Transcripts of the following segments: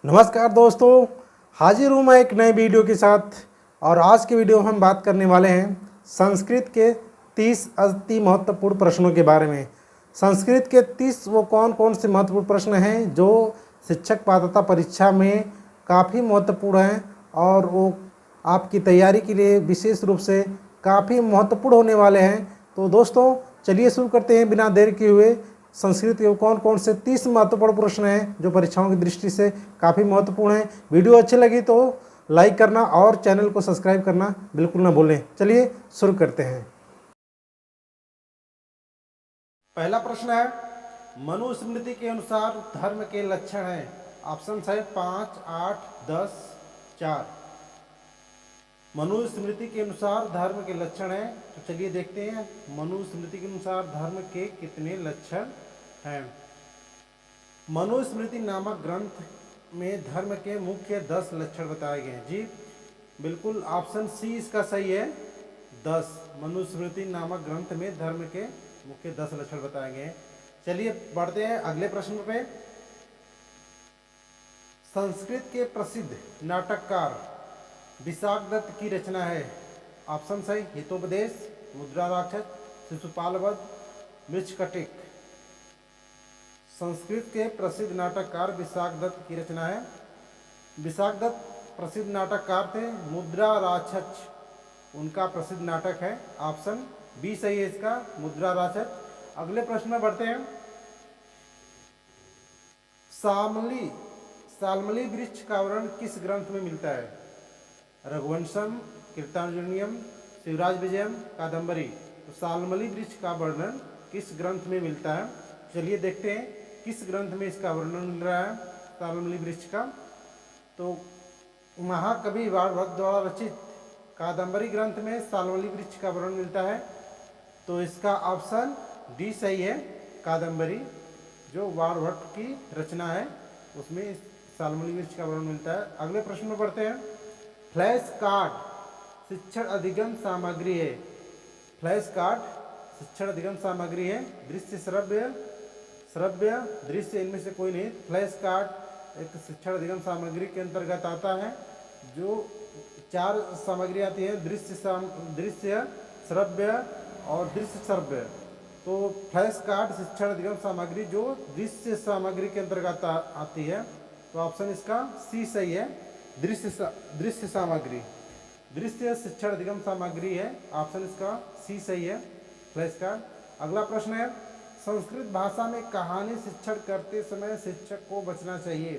नमस्कार दोस्तों, हाजिर हूँ मैं एक नए वीडियो के साथ। और आज के वीडियो में हम बात करने वाले हैं संस्कृत के 30 अति महत्वपूर्ण प्रश्नों के बारे में। संस्कृत के 30 वो कौन कौन से महत्वपूर्ण प्रश्न हैं जो शिक्षक पात्रता परीक्षा में काफ़ी महत्वपूर्ण हैं और वो आपकी तैयारी के लिए विशेष रूप से काफ़ी महत्वपूर्ण होने वाले हैं। तो दोस्तों चलिए शुरू करते हैं बिना देर किए हुए। संस्कृत के कौन कौन से 30 महत्वपूर्ण प्रश्न हैं जो परीक्षाओं की दृष्टि से काफ़ी महत्वपूर्ण हैं। वीडियो अच्छी लगी तो लाइक करना और चैनल को सब्सक्राइब करना बिल्कुल ना भूलें। चलिए शुरू करते हैं। पहला प्रश्न है, मनुस्मृति के अनुसार धर्म के लक्षण हैं। ऑप्शन है 5, 8, 10, 4। मनुस्मृति के अनुसार धर्म के लक्षण हैं। तो चलिए देखते हैं मनुस्मृति के अनुसार धर्म के कितने लक्षण हैं। मनुस्मृति नामक ग्रंथ में धर्म के मुख्य 10 लक्षण बताए गए हैं। जी बिल्कुल, ऑप्शन सी इसका सही है। 10 मनुस्मृति नामक ग्रंथ में धर्म के मुख्य 10 लक्षण बताए गए हैं। चलिए बढ़ते हैं अगले प्रश्न पे। संस्कृत के प्रसिद्ध नाटककार विशाखदत्त की रचना है। ऑप्शन है हितोपदेश, मुद्रा राक्षस, शिशुपाल वध, मृच्छकटिक। संस्कृत के प्रसिद्ध नाटककार विशाखदत्त की रचना है। विशाखदत्त प्रसिद्ध नाटककार थे। मुद्रा राक्षस उनका प्रसिद्ध नाटक है। ऑप्शन बी सही है इसका, मुद्रा राक्षस। अगले प्रश्न में बढ़ते हैं। सालमली वृक्ष का वर्णन किस ग्रंथ में मिलता है? रघुवंशम, कीर्तनार्जुनीयम, शिवराज विजयम, कादम्बरी। तो सालमली वृक्ष का वर्णन किस ग्रंथ में मिलता है? चलिए देखते हैं किस ग्रंथ में इसका वर्णन मिल रहा है सालमली वृक्ष का। तो महाकवि वाल्मीकि द्वारा रचित कादम्बरी ग्रंथ में सालमली वृक्ष का वर्णन मिलता है। तो इसका ऑप्शन डी सही है, कादम्बरी जो वाल्मीकि की रचना है उसमें सालमली वृक्ष का वर्णन मिलता है। अगले प्रश्न में बढ़ते हैं। फ्लैश कार्ड शिक्षण अधिगम सामग्री है। फ्लैश कार्ड शिक्षण अधिगम सामग्री है। दृश्य, श्रव्य दृश्य इनमें से कोई नहीं। फ्लैश कार्ड एक शिक्षण अधिगम सामग्री के अंतर्गत आता है जो 4 सामग्री आती है, दृश्य, श्रव्य और दृश्य श्रव्य। तो फ्लैश कार्ड शिक्षण अधिगम सामग्री जो दृश्य सामग्री के अंतर्गत आती है। तो ऑप्शन इसका सी सही है, दृश्य सामग्री, दृश्य शिक्षण अधिगम सामग्री है। ऑप्शन इसका सी सही है, फ्लैश कार्ड। अगला प्रश्न है, संस्कृत भाषा में कहानी शिक्षण करते समय शिक्षक को बचना चाहिए।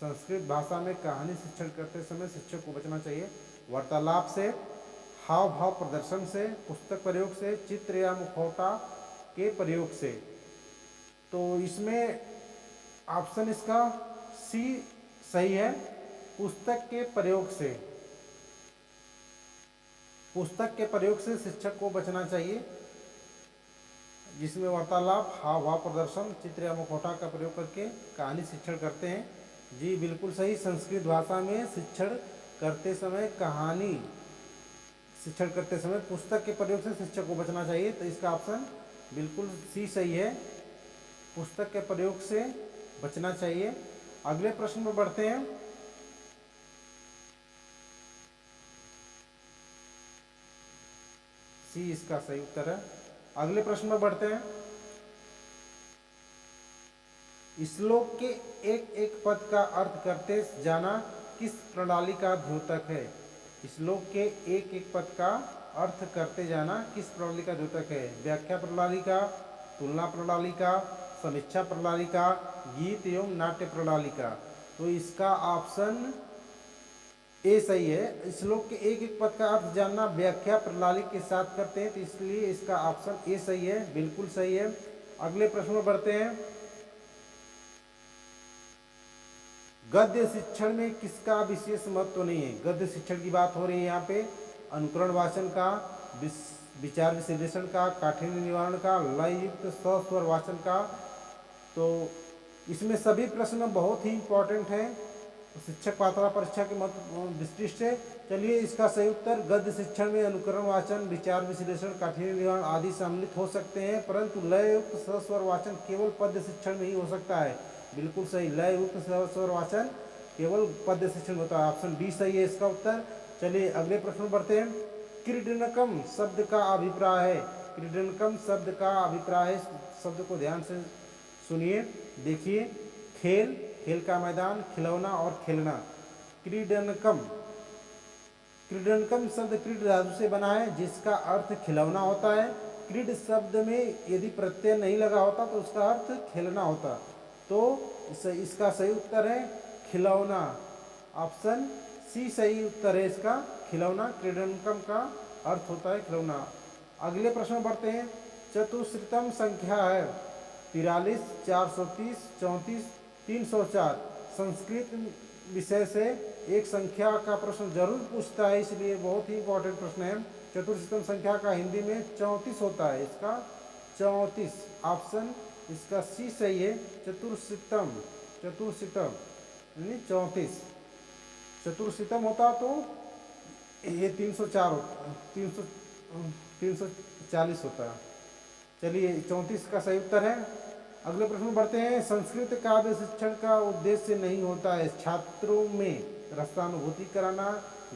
संस्कृत भाषा में कहानी शिक्षण करते समय शिक्षक को बचना चाहिए वार्तालाप से, हाव भाव प्रदर्शन से, पुस्तक प्रयोग से, चित्र या मुखौटा के प्रयोग से। तो इसमें ऑप्शन इसका सी सही है, पुस्तक के प्रयोग से। पुस्तक के प्रयोग से शिक्षक को बचना चाहिए जिसमें वार्तालाप, हाव भाव प्रदर्शन, चित्र या मुखौटा का प्रयोग करके कहानी शिक्षण करते हैं। जी बिल्कुल सही, संस्कृत भाषा में शिक्षण करते समय कहानी शिक्षण करते समय पुस्तक के प्रयोग से शिक्षक को बचना चाहिए। तो इसका ऑप्शन बिल्कुल सी सही है, पुस्तक के प्रयोग से बचना चाहिए। अगले प्रश्न में बढ़ते हैं। सी इसका सही उत्तर है। अगले प्रश्न में बढ़ते हैं। श्लोक के एक एक पद का अर्थ करते जाना किस प्रणाली का द्योतक है? श्लोक के एक एक पद का अर्थ करते जाना किस प्रणाली का द्योतक है? व्याख्या प्रणाली का, तुलना प्रणाली का, समीक्षा प्रणाली का, गीत एवं नाट्य प्रणाली का। तो इसका ऑप्शन ए सही है। श्लोक के एक एक पद का अर्थ जानना व्याख्या प्रणाली के साथ करते हैं, तो इसलिए इसका ऑप्शन ए सही है, बिल्कुल सही है। अगले प्रश्न में बढ़ते हैं। गद्य शिक्षण में किसका विशेष महत्व नहीं है? गद्य शिक्षण की बात हो रही है यहाँ पे। अनुकरण वाचन का, विचार विश्लेषण का, काठिन्य निवारण का, लय युक्त सस्वर वाचन का। तो इसमें सभी प्रश्न बहुत ही इंपॉर्टेंट हैं शिक्षक पात्रता परीक्षा के महत्व दृष्टि से। चलिए इसका सही उत्तर गद्य शिक्षण में अनुकरण वाचन, विचार विश्लेषण, काठिन्य निवारण आदि सम्मिलित हो सकते हैं, परंतु लय युक्त सस्वर वाचन केवल पद्य शिक्षण में ही हो सकता है। बिल्कुल सही। लय युक्त स्वर वाचन केवल पद्य शिक्षण होता है। ऑप्शन डी सही है इसका उत्तर। चलिए अगले प्रश्न बढ़ते हैं। क्रीडनकम शब्द का अभिप्राय है, क्रीडनकम शब्द का अभिप्राय है, शब्द को ध्यान से सुनिए, देखिए। खेल, खेल का मैदान, खिलौना और खेलना। क्रीडनकम, क्रीडनकम शब्द क्रीड धातु से बना है जिसका अर्थ खिलौना होता है। क्रीड शब्द में यदि प्रत्यय नहीं लगा होता तो उसका अर्थ खेलना होता। तो इसका सही उत्तर है खिलौना। ऑप्शन सी सही उत्तर है इसका, खिलौना। क्रीडनकम का अर्थ होता है खिलौना। अगले प्रश्न बढ़ते हैं। चतुश्रुतम संख्या है 43, 430, 34, 304। संस्कृत विषय से एक संख्या का प्रश्न जरूर पूछता है, इसलिए बहुत ही इंपॉर्टेंट प्रश्न है। चतुर्शतम संख्या का हिंदी में 34 होता है, इसका 34। ऑप्शन इसका सी सही है, चतुर्शतम, चतुर्शतम यानी 34। चतुर्शतम होता तो ये 304 होता, 340 होता है। चलिए 34 का सही उत्तर है। अगले प्रश्न बढ़ते हैं। संस्कृत काव्य शिक्षण का उद्देश्य नहीं होता है छात्रों में रसानुभूति कराना,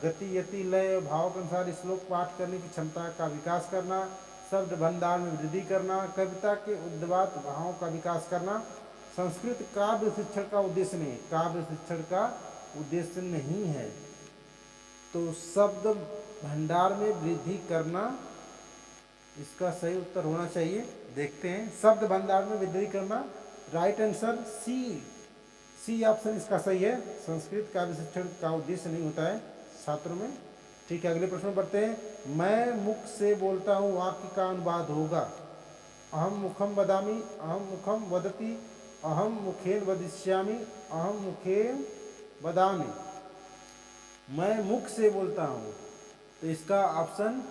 गति, यति, लय, भाव के अनुसार श्लोक पाठ करने की क्षमता का विकास करना, शब्द भंडार में वृद्धि करना, कविता के उद्वात भावों का विकास करना। संस्कृत काव्य शिक्षण का उद्देश्य नहीं, काव्य शिक्षण का उद्देश्य नहीं है। तो शब्द भंडार में वृद्धि करना इसका सही उत्तर होना चाहिए। देखते हैं, शब्द भंडार में वृद्धि करना। Right answer c, c option इसका सही है। संस्कृत काव्य शिक्षण का उद्देश्य नहीं होता है छात्रों में। ठीक है, अगले प्रश्न बढ़ते हैं। मैं मुख से बोलता हूँ वाक्य का अनुवाद होगा। अहम मुखम वदामि, अहम मुखम वदति, अहम मुखेन वदिष्यामि, अहम मुखेन वदामि। मैं मुख से बोलता हूँ, तो इसका ऑप्शन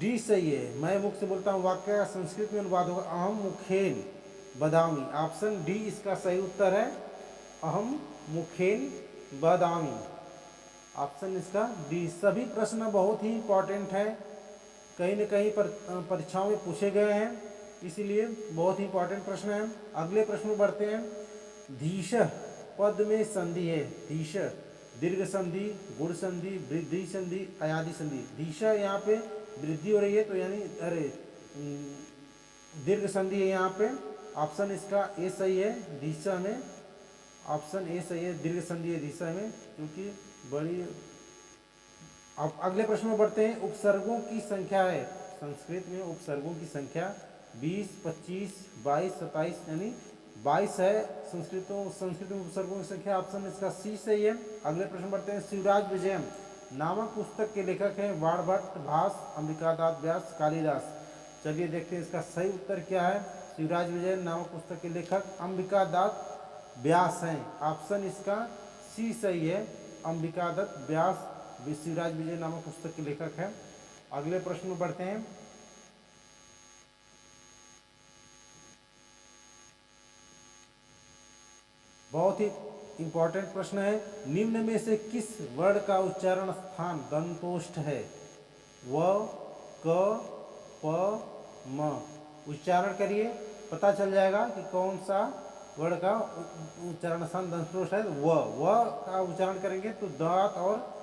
डी सही है। मैं मुख से बोलता हूँ वाक्य का संस्कृत में अनुवाद होगा अहम मुखेन वदामि। ऑप्शन डी इसका सही उत्तर है, अहम मुखेन वदामि। ऑप्शन इसका डी। सभी प्रश्न बहुत ही इंपॉर्टेंट है, कहीं न कहीं पर परीक्षाओं में पूछे गए हैं, इसीलिए बहुत ही इंपॉर्टेंट प्रश्न है। अगले प्रश्न में बढ़ते हैं। धीश पद में संधि है। धीश दीर्घ संधि, गुण संधि, वृद्धि संधि, अयादि संधि। धीश यहाँ पे वृद्धि हो रही है, तो यानी अरे दीर्घ संधि है यहाँ पे। ऑप्शन इसका ए सही है, दिशा में। ऑप्शन ए सही है, दीर्घ संधि है दिशा में, क्योंकि बड़ी। अब अगले प्रश्न में बढ़ते हैं। उपसर्गों की संख्या है संस्कृत में, उपसर्गों की संख्या 20, 25, 22, 27 यानी 22 है संस्कृत में उपसर्गों की संख्या। ऑप्शन इसका सी सही है। अगले प्रश्न बढ़ते हैं। शिवराज विजयम नामक पुस्तक के लेखक हैं बाणभट्ट, भास, अंबिकादास व्यास, कालिदास। चलिए देखते हैं इसका सही उत्तर क्या है। शिवराज विजयम नामक पुस्तक के लेखक अंबिकादास व्यास हैं। ऑप्शन इसका सी सही है, अंबिकादत्त व्यास शिवराज विजय नामक पुस्तक के लेखक हैं। अगले प्रश्न में बढ़ते हैं। बहुत ही इंपॉर्टेंट प्रश्न है। निम्न में से किस वर्ण का उच्चारण स्थान दंतोष्ठ है? व, क, प, म। उच्चारण करिए, पता चल जाएगा कि कौन सा वर्ण का उच्चारण स्थान दंतोष्ठ है। व का उच्चारण करेंगे तो दांत और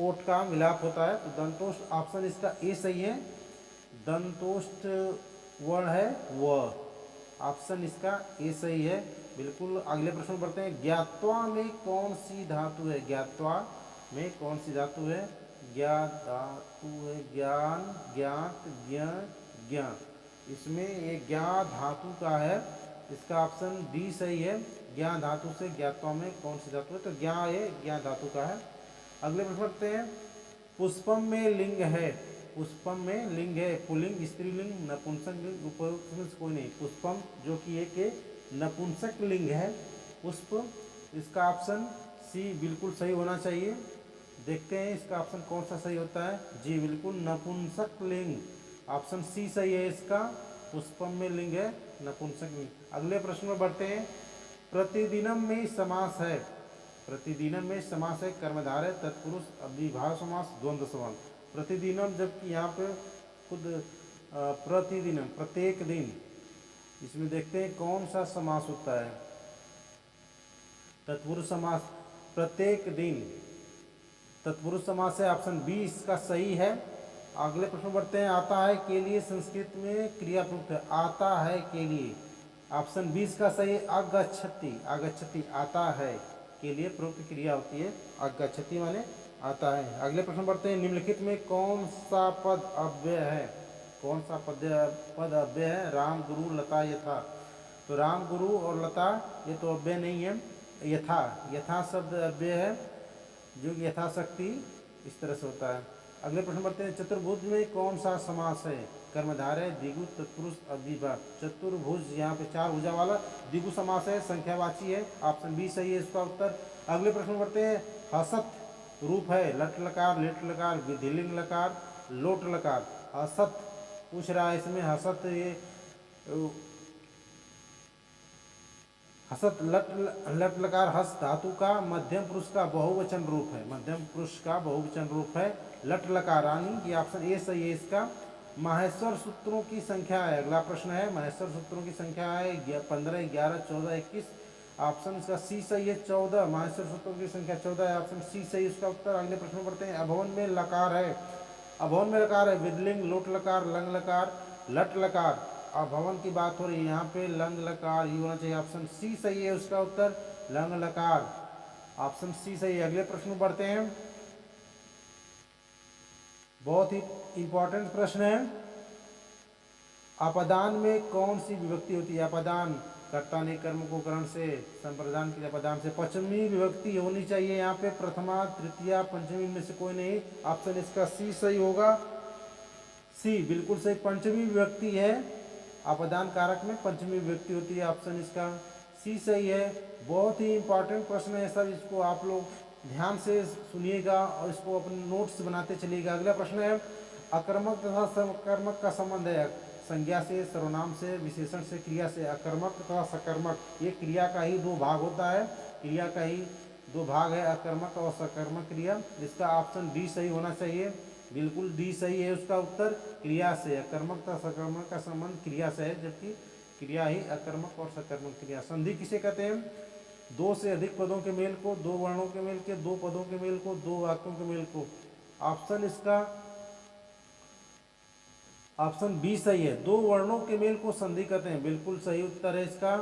ओठ का मिलाप होता है, तो दंतोष्ठ। ऑप्शन इसका ए सही है, दंतोष्ठ वर्ण है व। ऑप्शन इसका ए सही है बिल्कुल। अगले प्रश्न बढ़ते हैं। ज्ञात्वा में कौन सी धातु है? ज्ञात्वा में कौन सी धातु है? ज्ञा धातु है ज्ञान, ज्ञात, ज्ञ, ज्ञ। इसमें ये ज्ञा धातु का है, इसका ऑप्शन डी सही है। ज्ञा धातु से ज्ञात्वा में कौन सी धातु है? तो ज्ञा ये ज्ञा धातु का है। अगले प्रश्न बढ़ते हैं। पुष्पम में लिंग है, पुष्पम में लिंग है, पुल्लिंग, स्त्रीलिंग, नपुंसक लिंग, उपयुक्त में से कोई नहीं। पुष्पम जो कि एक नपुंसक लिंग है, पुष्प। इसका ऑप्शन सी बिल्कुल सही होना चाहिए। देखते हैं इसका ऑप्शन कौन सा सही होता है। जी बिल्कुल, नपुंसक लिंग। ऑप्शन सी सही है इसका, पुष्पम में लिंग है नपुंसक लिंग। अगले प्रश्न में बढ़ते हैं। प्रतिदिनम में समास है, प्रतिदिनम में समास है कर्मधारय, तत्पुरुष, अव्ययीभाव समास, द्वंद्व समास। प्रतिदिनम जबकि यहाँ पे खुद प्रतिदिनम प्रत्येक दिन, इसमें देखते हैं कौन सा समास होता है। तत्पुरुष समास प्रत्येक दिन तत्पुरुष समास है, ऑप्शन बी इसका सही है। अगले प्रश्न बढ़ते हैं। आता है के लिए संस्कृत में क्रिया प्रयुक्त है, आता है के लिए, ऑप्शन 20 का सही। अगच्छति, अगच्छति आता है के लिए प्रयुक्त क्रिया होती है, अगच्छति माने आता है। अगले प्रश्न बढ़ते हैं। निम्नलिखित में कौन सा पद अव्यय है, कौन सा पद अव्यय है? राम गुरु लता यथा। तो राम गुरु और लता ये तो अव्यय नहीं है, यथा, यथा शब्द अव्यय है, जो कि यथाशक्ति इस तरह से होता है। अगले प्रश्न बढ़ते हैं। चतुर्भुज में कौन सा समास है? कर्मधारय, द्विगु, तत्पुरुष, अव्ययीभाव। चतुर्भुज यहाँ पे 4 भुजा वाला द्विगु समास है, संख्यावाची है, ऑप्शन बी सही है इसका उत्तर। अगले प्रश्न बढ़ते हैं। हसत रूप है, लट लकार, लेट लकार, विधिलिंग लकार, लोट लकार। हसत पूछ रहा है इसमें, हसत ये हसत लट लकार हस धातु का मध्यम पुरुष का बहुवचन रूप है, मध्यम पुरुष का बहुवचन रूप है लट लकारानी। ये ऑप्शन ए सही है इसका। माहेश्वर सूत्रों की संख्या है, अगला प्रश्न है। माहेश्वर सूत्रों की संख्या है 15, 11, 14, 21, ऑप्शन इसका सी सही है 14। माहेश्वर सूत्रों की संख्या 14 है, ऑप्शन सी सही इसका उत्तर। अगले प्रश्न बढ़ते हैं। अभवन में लकार है, अभवन में लकार है, विदलिंग, लोट लकार, लंग लकार, लट लकार। अब भवन की बात हो रही है यहाँ पे, लंग लकार ही होना चाहिए, ऑप्शन सी सही है उसका उत्तर, लंग लकार, ऑप्शन सी सही है। अगले प्रश्न बढ़ते हैं। बहुत ही इंपॉर्टेंट प्रश्न है। अपदान में कौन सी विभक्ति होती है? अपदान, कर्ता ने कर्म को करण से संप्रदान किया, अपदान से पंचमी विभक्ति होनी चाहिए यहाँ पे, प्रथमा, तृतीया, पंचमी में से कोई नहीं, ऑप्शन इसका सी सही होगा। सी बिल्कुल सही, पंचमी विभक्ति है, अपदान कारक में पंचमी विभक्ति होती है, ऑप्शन इसका सी सही है। बहुत ही इंपॉर्टेंट प्रश्न है सर, इसको आप लोग ध्यान से सुनिएगा और इसको अपने नोट्स बनाते चलिएगा। अगला प्रश्न है। अकर्मक तथा सकर्मक का संबंध है, संज्ञा से, सर्वनाम से, विशेषण से, क्रिया से। अकर्मक तथा सकर्मक ये क्रिया का ही 2 भाग होता है, क्रिया का ही 2 भाग है, अकर्मक और सकर्मक क्रिया। इसका ऑप्शन डी सही होना चाहिए, बिल्कुल डी सही है उसका उत्तर, क्रिया से। अकर्मक तथा सकर्मक का संबंध क्रिया से है, जबकि क्रिया ही अकर्मक और सकर्मक क्रिया। संधि किसे कहते हैं? 2 से अधिक पदों के मेल को, 2 वर्णों के मेल के, 2 पदों के मेल को, 2 वाक्यों के मेल को। ऑप्शन इसका ऑप्शन बी सही है, 2 वर्णों के मेल को संधि कहते हैं, बिल्कुल सही उत्तर है इसका,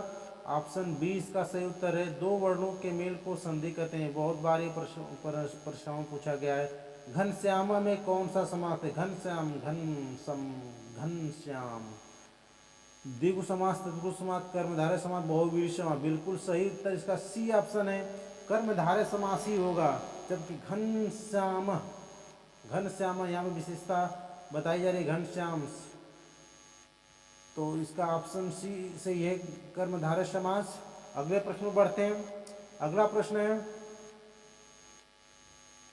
ऑप्शन बी इसका सही उत्तर है। 2 वर्णों के मेल को संधि कहते हैं। बहुत बार ये प्रश्न पूछा गया है। घनश्यामा में कौन सा समास है? घनश्याम, घनश्याम, द्विगु समास, तत्पुरुष समास, कर्मधारय समास, बहुव्रीहि समास। बिल्कुल सही उत्तर इसका सी ऑप्शन है, कर्मधारय समास ही होगा, जबकि घनश्याम, घनश्याम यहाँ में विशेषता बताई जा रही है, घनश्याम, तो इसका ऑप्शन सी सही है, कर्मधारय समास। अगले प्रश्न में बढ़ते हैं। अगला प्रश्न है।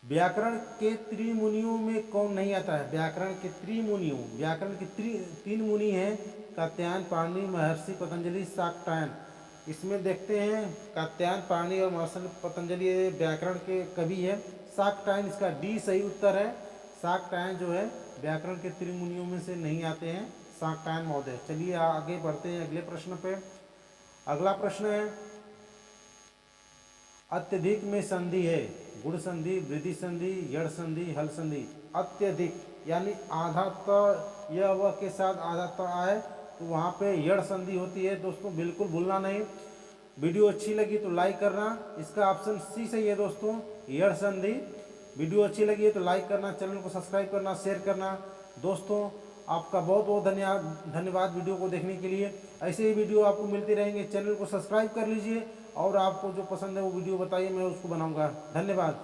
व्याकरण के त्रिमुनियों में कौन नहीं आता है? व्याकरण के त्रिमुनियों, व्याकरण के 3 मुनि हैं, कात्यायन, पाणिनि, महर्षि पतंजलि, शाक्टायन। इसमें देखते हैं कात्यायन, पाणिनि और महर्षि पतंजलि व्याकरण के कवि है। शाक्टायन इसका डी सही उत्तर है, शाक्टायन जो है व्याकरण के त्रिमुनियों में से नहीं आते हैं, शाक्टायन महोदय। चलिए आगे बढ़ते हैं अगले प्रश्न पे। अगला प्रश्न है। अत्यधिक में संधि है, गुण संधि, वृद्धि संधि, यड़ संधि, हल संधि। अत्यधिक यानी आधा त यह वह के साथ आधा त आए तो वहाँ पे यड़ संधि होती है दोस्तों, बिल्कुल भूलना नहीं। वीडियो अच्छी लगी तो लाइक करना, इसका ऑप्शन सी सही है दोस्तों, यड़ संधि। वीडियो अच्छी लगी है तो लाइक करना, चैनल को सब्सक्राइब करना, शेयर करना। दोस्तों आपका बहुत बहुत धन्यवाद वीडियो को देखने के लिए। ऐसे ही वीडियो आपको मिलते रहेंगे, चैनल को सब्सक्राइब कर लीजिए और आपको जो पसंद है वो वीडियो बताइए, मैं उसको बनाऊंगा। धन्यवाद।